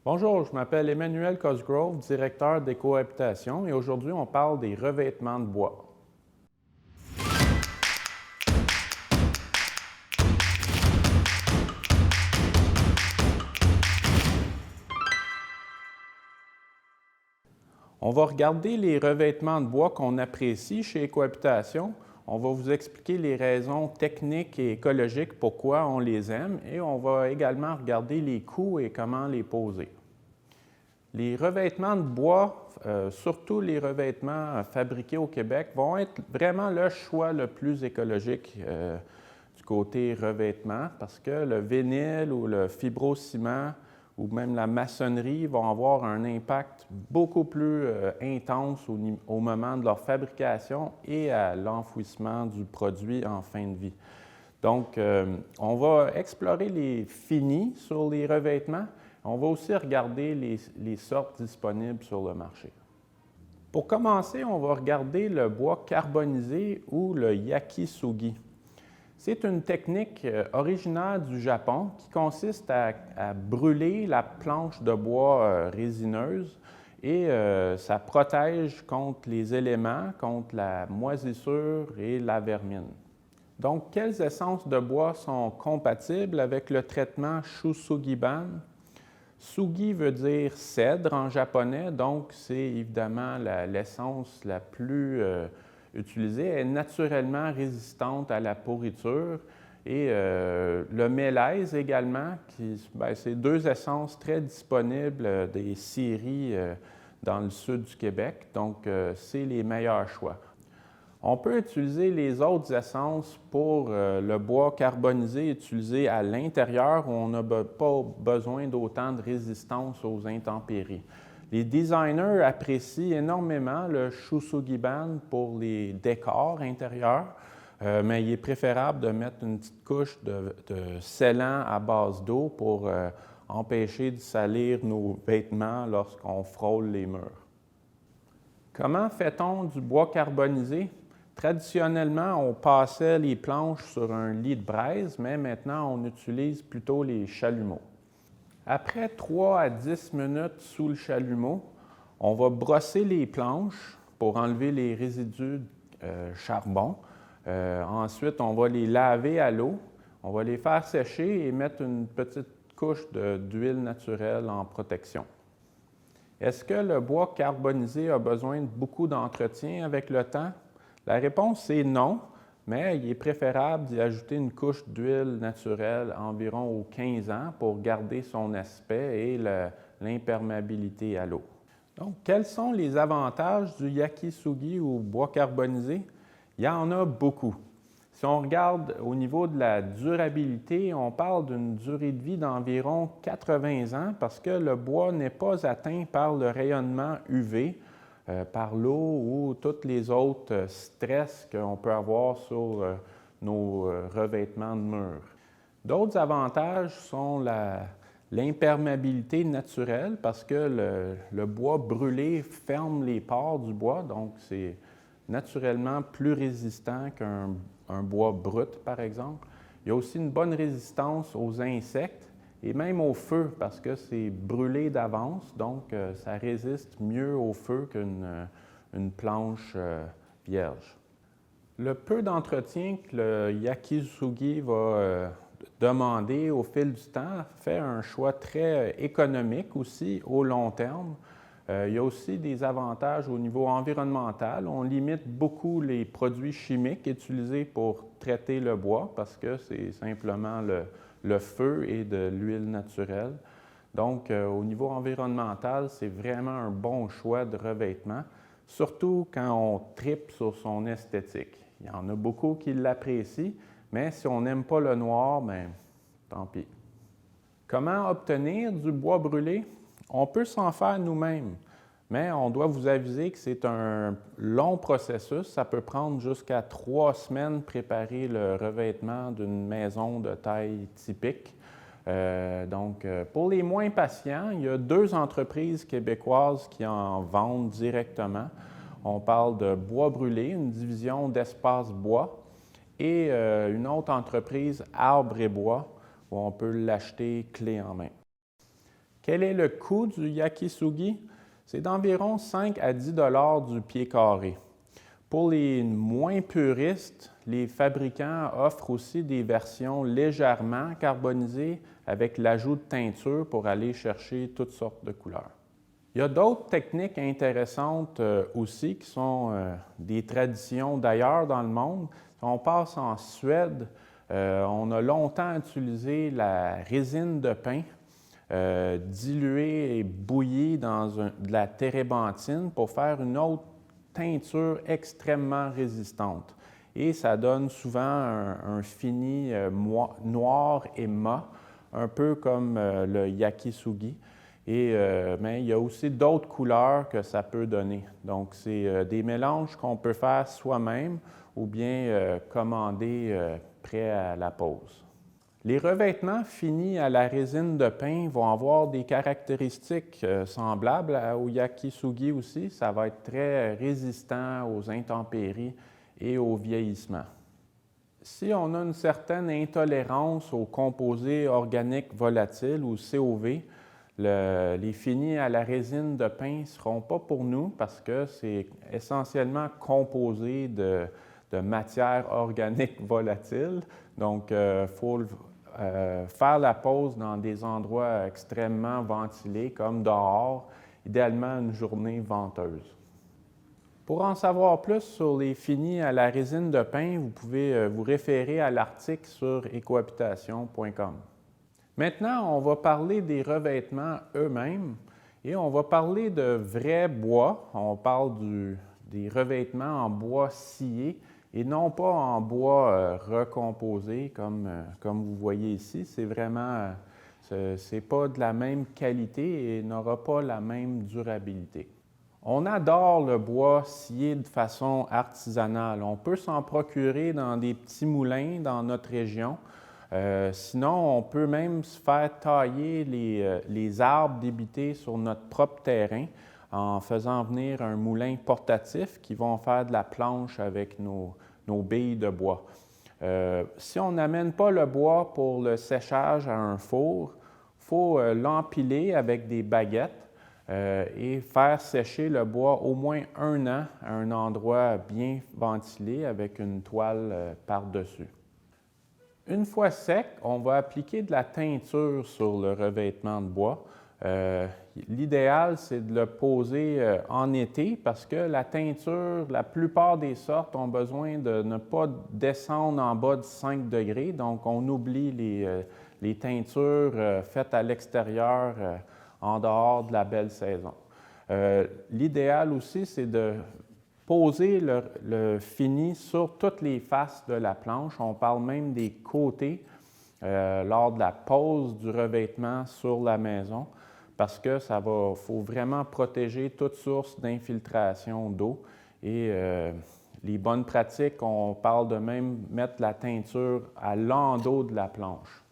Bonjour, je m'appelle Emmanuel Cosgrove, directeur d'éco-habitation et aujourd'hui on parle des revêtements de bois. On va regarder les revêtements de bois qu'on apprécie chez Écohabitation. On va vous expliquer les raisons techniques et écologiques pourquoi on les aime et on va également regarder les coûts et comment les poser. Les revêtements de bois, surtout les revêtements fabriqués au Québec, vont être vraiment le choix le plus écologique du côté revêtement parce que le vinyle ou le fibrociment ou même la maçonnerie vont avoir un impact beaucoup plus intense au moment de leur fabrication et à l'enfouissement du produit en fin de vie. Donc, on va explorer les finis sur les revêtements. On va aussi regarder les sortes disponibles sur le marché. Pour commencer, on va regarder le bois carbonisé ou le yakisugi. C'est une technique originaire du Japon qui consiste à brûler la planche de bois résineuse et ça protège contre les éléments, contre la moisissure et la vermine. Donc, quelles essences de bois sont compatibles avec le traitement Shusugiban? Sugi veut dire cèdre en japonais, donc c'est évidemment l'essence la plus utilisée. Elle est naturellement résistante à la pourriture et le mélèze également, c'est deux essences très disponibles des scieries dans le sud du Québec, donc c'est les meilleurs choix. On peut utiliser les autres essences pour le bois carbonisé utilisé à l'intérieur où on n'a pas besoin d'autant de résistance aux intempéries. Les designers apprécient énormément le Shusugiban pour les décors intérieurs, mais il est préférable de mettre une petite couche de scellant à base d'eau pour empêcher de salir nos vêtements lorsqu'on frôle les murs. Comment fait-on du bois carbonisé? Traditionnellement, on passait les planches sur un lit de braise, mais maintenant, on utilise plutôt les chalumeaux. Après 3 à 10 minutes sous le chalumeau, on va brosser les planches pour enlever les résidus charbon. Ensuite, on va les laver à l'eau, on va les faire sécher et mettre une petite couche d'huile naturelle en protection. Est-ce que le bois carbonisé a besoin de beaucoup d'entretien avec le temps? La réponse est non, mais il est préférable d'y ajouter une couche d'huile naturelle environ aux 15 ans pour garder son aspect et l'imperméabilité à l'eau. Donc, quels sont les avantages du yakisugi ou bois carbonisé? Il y en a beaucoup. Si on regarde au niveau de la durabilité, on parle d'une durée de vie d'environ 80 ans parce que le bois n'est pas atteint par le rayonnement UV, par l'eau ou tous les autres stress qu'on peut avoir sur nos revêtements de murs. D'autres avantages sont l'imperméabilité naturelle parce que le bois brûlé ferme les pores du bois, donc c'est naturellement plus résistant qu'un bois brut, par exemple. Il y a aussi une bonne résistance aux insectes et même au feu parce que c'est brûlé d'avance, donc ça résiste mieux au feu qu'une planche vierge. Le peu d'entretien que le yakisugi va demander au fil du temps fait un choix très économique aussi au long terme. Il y a aussi des avantages au niveau environnemental. On limite beaucoup les produits chimiques utilisés pour traiter le bois parce que c'est simplement le feu et de l'huile naturelle. Donc, au niveau environnemental, c'est vraiment un bon choix de revêtement, surtout quand on tripe sur son esthétique. Il y en a beaucoup qui l'apprécient, mais si on n'aime pas le noir, bien, tant pis. Comment obtenir du bois brûlé? On peut s'en faire nous-mêmes, mais on doit vous aviser que c'est un long processus. Ça peut prendre jusqu'à 3 semaines préparer le revêtement d'une maison de taille typique. Donc, pour les moins patients, il y a 2 entreprises québécoises qui en vendent directement. On parle de Bois Brûlé, une division d'Espace Bois, et une autre entreprise, Arbre et Bois, où on peut l'acheter clé en main. Quel est le coût du yakisugi? C'est d'environ 5 à 10 dollars du pied carré. Pour les moins puristes, les fabricants offrent aussi des versions légèrement carbonisées avec l'ajout de teinture pour aller chercher toutes sortes de couleurs. Il y a d'autres techniques intéressantes aussi qui sont des traditions d'ailleurs dans le monde. Si on passe en Suède, on a longtemps utilisé la résine de pin diluée et bouillie dans de la térébenthine pour faire une autre teinture extrêmement résistante. Et ça donne souvent un fini noir et mat, un peu comme le yakisugi. Mais il y a aussi d'autres couleurs que ça peut donner. Donc, c'est des mélanges qu'on peut faire soi-même ou bien commander prêt à la pose. Les revêtements finis à la résine de pin vont avoir des caractéristiques semblables au yakisugi aussi. Ça va être très résistant aux intempéries et au vieillissement. Si on a une certaine intolérance aux composés organiques volatiles ou COV, les finis à la résine de pin ne seront pas pour nous parce que c'est essentiellement composé de matière organique volatile. Donc, il faut faire la pose dans des endroits extrêmement ventilés, comme dehors, idéalement une journée venteuse. Pour en savoir plus sur les finis à la résine de pin, vous pouvez vous référer à l'article sur ecohabitation.com. Maintenant, on va parler des revêtements eux-mêmes et on va parler de vrais bois. On parle des revêtements en bois scié et non pas en bois recomposé comme vous voyez ici. C'est vraiment, c'est pas de la même qualité et n'aura pas la même durabilité. On adore le bois scié de façon artisanale. On peut s'en procurer dans des petits moulins dans notre région. Sinon, on peut même se faire tailler les arbres débités sur notre propre terrain en faisant venir un moulin portatif qui vont faire de la planche avec nos billes de bois. Si on n'amène pas le bois pour le séchage à un four, il faut l'empiler avec des baguettes et faire sécher le bois au moins 1 an à un endroit bien ventilé avec une toile par-dessus. Une fois sec, on va appliquer de la teinture sur le revêtement de bois. L'idéal, c'est de le poser en été parce que la teinture, la plupart des sortes ont besoin de ne pas descendre en bas de 5 degrés. Donc, on oublie les teintures faites à l'extérieur en dehors de la belle saison. L'idéal aussi, c'est de poser le fini sur toutes les faces de la planche. On parle même des côtés lors de la pose du revêtement sur la maison parce que faut vraiment protéger toute source d'infiltration d'eau. Et les bonnes pratiques, on parle de même mettre la teinture à l'endos de la planche.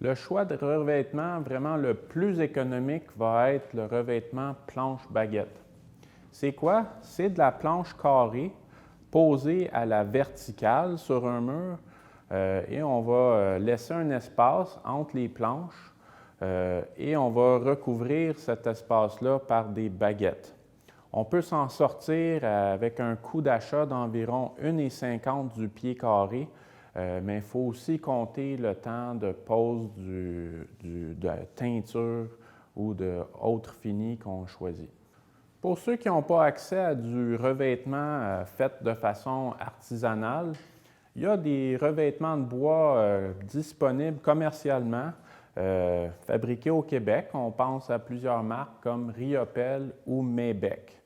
Le choix de revêtement vraiment le plus économique va être le revêtement planche-baguette. C'est quoi? C'est de la planche carrée posée à la verticale sur un mur et on va laisser un espace entre les planches et on va recouvrir cet espace-là par des baguettes. On peut s'en sortir avec un coût d'achat d'environ 1,50 du pied carré, mais il faut aussi compter le temps de pose de teinture ou d'autres finis qu'on choisit. Pour ceux qui n'ont pas accès à du revêtement fait de façon artisanale, il y a des revêtements de bois disponibles commercialement, fabriqués au Québec. On pense à plusieurs marques comme Riopel ou Maybec.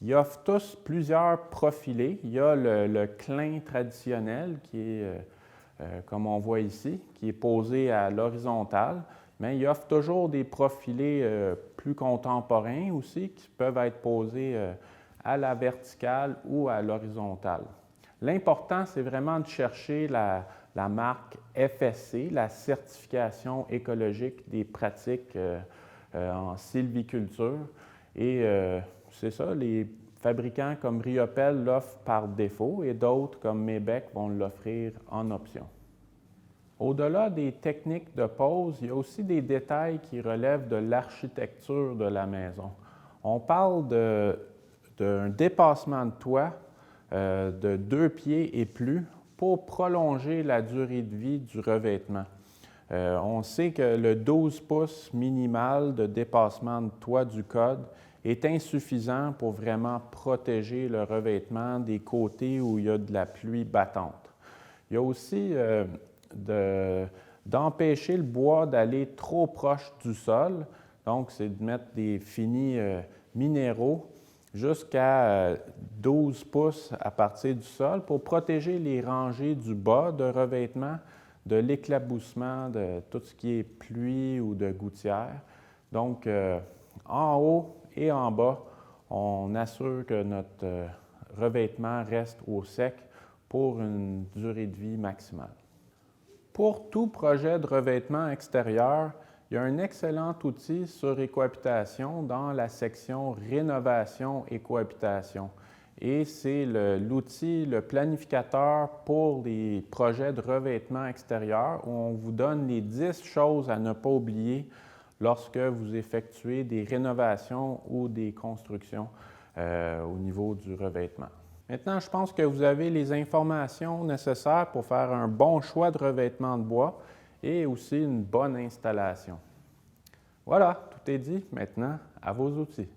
Ils offrent tous plusieurs profilés. Il y a le clin traditionnel qui est, comme on voit ici, qui est posé à l'horizontale. Mais il offre toujours des profilés plus contemporains aussi qui peuvent être posés à la verticale ou à l'horizontale. L'important, c'est vraiment de chercher la marque FSC, la certification écologique des pratiques en sylviculture. Et c'est ça, les fabricants comme Riopel l'offrent par défaut et d'autres comme Maybec vont l'offrir en option. Au-delà des techniques de pose, il y a aussi des détails qui relèvent de l'architecture de la maison. On parle d'un dépassement de toit de 2 pieds et plus pour prolonger la durée de vie du revêtement. On sait que le 12 pouces minimal de dépassement de toit du code est insuffisant pour vraiment protéger le revêtement des côtés où il y a de la pluie battante. Il y a aussi d'empêcher le bois d'aller trop proche du sol, donc c'est de mettre des finis minéraux jusqu'à 12 pouces à partir du sol pour protéger les rangées du bas de revêtement de l'éclaboussement de tout ce qui est pluie ou de gouttière. Donc, en haut et en bas, on assure que notre revêtement reste au sec pour une durée de vie maximale. Pour tout projet de revêtement extérieur, il y a un excellent outil sur Écohabitation dans la section Rénovation et cohabitation. Et c'est l'outil, le planificateur pour les projets de revêtement extérieur où on vous donne les 10 choses à ne pas oublier lorsque vous effectuez des rénovations ou des constructions au niveau du revêtement. Maintenant, je pense que vous avez les informations nécessaires pour faire un bon choix de revêtement de bois et aussi une bonne installation. Voilà, tout est dit. Maintenant, à vos outils.